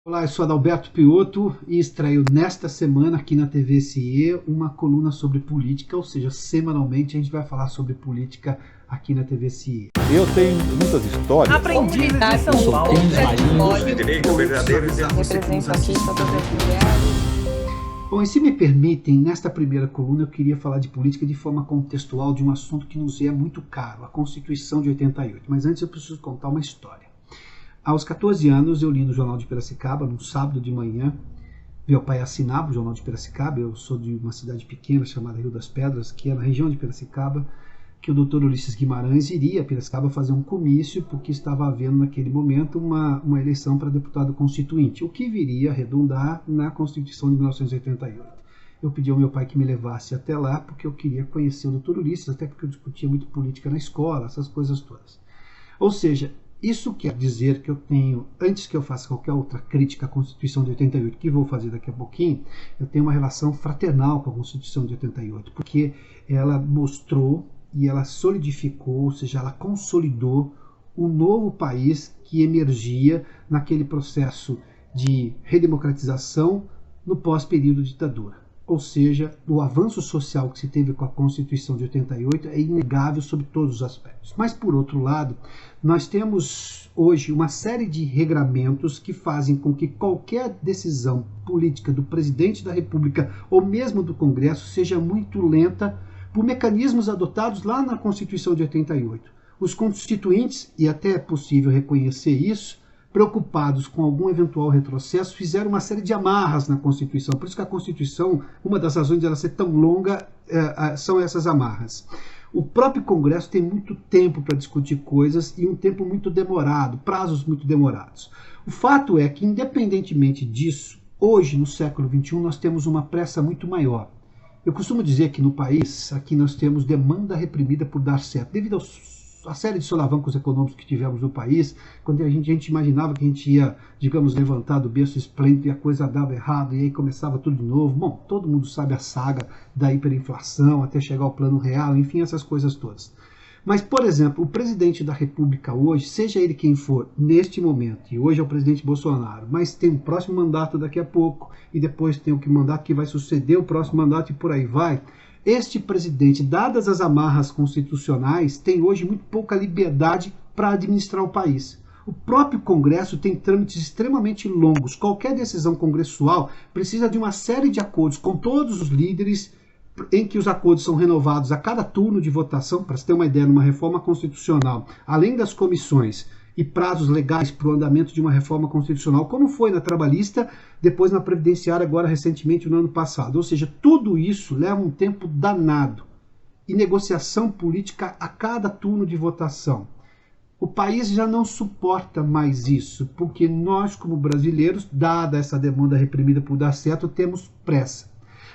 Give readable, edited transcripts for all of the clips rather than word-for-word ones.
Olá, eu sou Adalberto Piotto e estreio nesta semana aqui na TV SIE uma coluna sobre política, ou seja, semanalmente a gente vai falar sobre política aqui na TV SIE. Eu tenho muitas histórias. Aprendi em São Paulo. Represento aqui todas as mulheres. Bom, e se me permitem, nesta primeira coluna eu queria falar de política de forma contextual de um assunto que nos é muito caro, a Constituição de 88. Mas antes eu preciso contar uma história. Aos 14 anos eu li no Jornal de Piracicaba, num sábado de manhã. Meu pai assinava o Jornal de Piracicaba, eu sou de uma cidade pequena chamada Rio das Pedras, que é na região de Piracicaba, que o Dr. Ulisses Guimarães iria a Piracicaba fazer um comício, porque estava havendo naquele momento uma eleição para deputado constituinte, o que viria a redundar na Constituição de 1988. Eu pedi ao meu pai que me levasse até lá, porque eu queria conhecer o Dr. Ulisses, até porque eu discutia muito política na escola, essas coisas todas. Ou seja, isso quer dizer que eu tenho, antes que eu faça qualquer outra crítica à Constituição de 88, que vou fazer daqui a pouquinho, eu tenho uma relação fraternal com a Constituição de 88, porque ela mostrou e ela solidificou, ou seja, ela consolidou o novo país que emergia naquele processo de redemocratização no pós-período de ditadura. Ou seja, o avanço social que se teve com a Constituição de 88 é inegável sob todos os aspectos. Mas, por outro lado, nós temos hoje uma série de regramentos que fazem com que qualquer decisão política do presidente da República ou mesmo do Congresso seja muito lenta por mecanismos adotados lá na Constituição de 88. Os constituintes, e até é possível reconhecer isso, preocupados com algum eventual retrocesso, fizeram uma série de amarras na Constituição. Por isso que a Constituição, uma das razões de ela ser tão longa, são essas amarras. O próprio Congresso tem muito tempo para discutir coisas e um tempo muito demorado, prazos muito demorados. O fato é que, independentemente disso, hoje, no século XXI, nós temos uma pressa muito maior. Eu costumo dizer que no país, aqui nós temos demanda reprimida por dar certo, devido à série de solavancos econômicos que tivemos no país, quando a gente imaginava que a gente ia, digamos, levantar do berço esplêndido e a coisa dava errado e aí começava tudo de novo. Bom, todo mundo sabe a saga da hiperinflação até chegar ao plano real, enfim, essas coisas todas. Mas, por exemplo, o presidente da República hoje, seja ele quem for, neste momento, e hoje é o presidente Bolsonaro, mas tem um próximo mandato daqui a pouco, e depois tem o mandato que vai suceder o próximo mandato e por aí vai. Este presidente, dadas as amarras constitucionais, tem hoje muito pouca liberdade para administrar o país. O próprio Congresso tem trâmites extremamente longos. Qualquer decisão congressual precisa de uma série de acordos com todos os líderes, em que os acordos são renovados a cada turno de votação, para se ter uma ideia, numa reforma constitucional, além das comissões e prazos legais para o andamento de uma reforma constitucional, como foi na trabalhista, depois na previdenciária, agora recentemente no ano passado. Ou seja, tudo isso leva um tempo danado e negociação política a cada turno de votação. O país já não suporta mais isso, porque nós, como brasileiros, dada essa demanda reprimida por dar certo, temos pressa.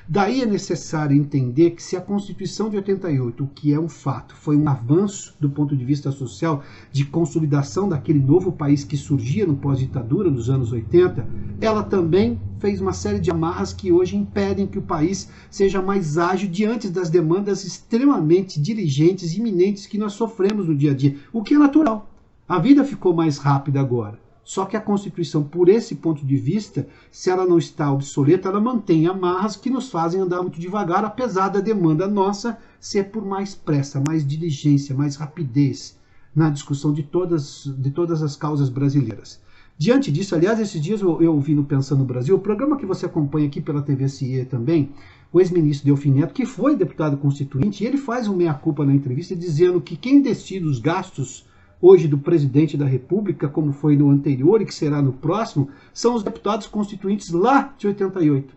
Daí é necessário entender que se a Constituição de 88, o que é um fato, foi um avanço do ponto de vista social, de consolidação daquele novo país que surgia no pós-ditadura, nos anos 80, ela também fez uma série de amarras que hoje impedem que o país seja mais ágil diante das demandas extremamente diligentes e iminentes que nós sofremos no dia a dia, o que é natural. A vida ficou mais rápida agora. Só que a Constituição, por esse ponto de vista, se ela não está obsoleta, ela mantém amarras que nos fazem andar muito devagar, apesar da demanda nossa ser por mais pressa, mais diligência, mais rapidez na discussão de todas as causas brasileiras. Diante disso, aliás, esses dias eu ouvi no Pensando no Brasil, o programa que você acompanha aqui pela TV CIE também, o ex-ministro Delfim Neto, que foi deputado constituinte, e ele faz um meia-culpa na entrevista dizendo que quem decide os gastos hoje do presidente da República, como foi no anterior e que será no próximo, são os deputados constituintes lá de 88.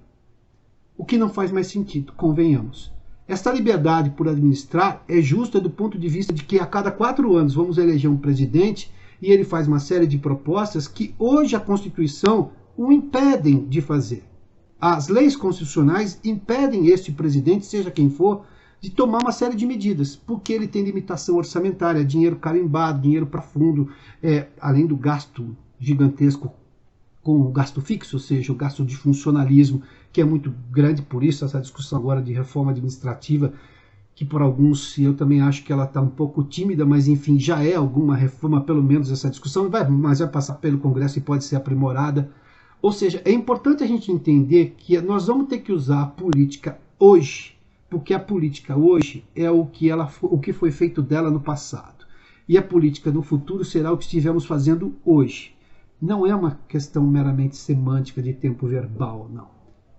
O que não faz mais sentido, convenhamos. Esta liberdade por administrar é justa do ponto de vista de que a cada 4 anos vamos eleger um presidente e ele faz uma série de propostas que hoje a Constituição o impedem de fazer. As leis constitucionais impedem este presidente, seja quem for, de tomar uma série de medidas, porque ele tem limitação orçamentária, dinheiro carimbado, dinheiro para fundo, além do gasto gigantesco com o gasto fixo, ou seja, o gasto de funcionalismo, que é muito grande, por isso essa discussão agora de reforma administrativa, que por alguns, eu também acho que ela está um pouco tímida, mas enfim, já é alguma reforma, pelo menos essa discussão, mas vai passar pelo Congresso e pode ser aprimorada. Ou seja, é importante a gente entender que nós vamos ter que usar a política hoje, porque a política hoje é o que foi feito dela no passado. E a política no futuro será o que estivermos fazendo hoje. Não é uma questão meramente semântica de tempo verbal, não.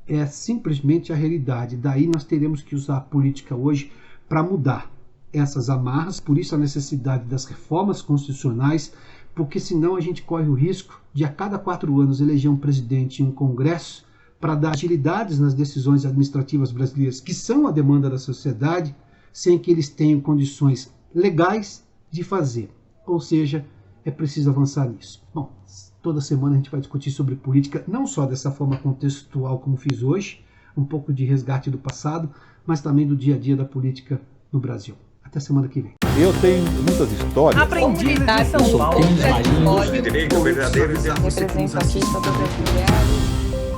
É simplesmente a realidade. Daí nós teremos que usar a política hoje para mudar essas amarras, por isso a necessidade das reformas constitucionais, porque senão a gente corre o risco de a cada 4 anos eleger um presidente e um congresso para dar agilidades nas decisões administrativas brasileiras, que são a demanda da sociedade, sem que eles tenham condições legais de fazer. Ou seja, é preciso avançar nisso. Bom, toda semana a gente vai discutir sobre política, não só dessa forma contextual como fiz hoje, um pouco de resgate do passado, mas também do dia a dia da política no Brasil. Até semana que vem. Eu tenho muitas histórias. Aprendi em São Paulo. Represento aqui todas as mulheres.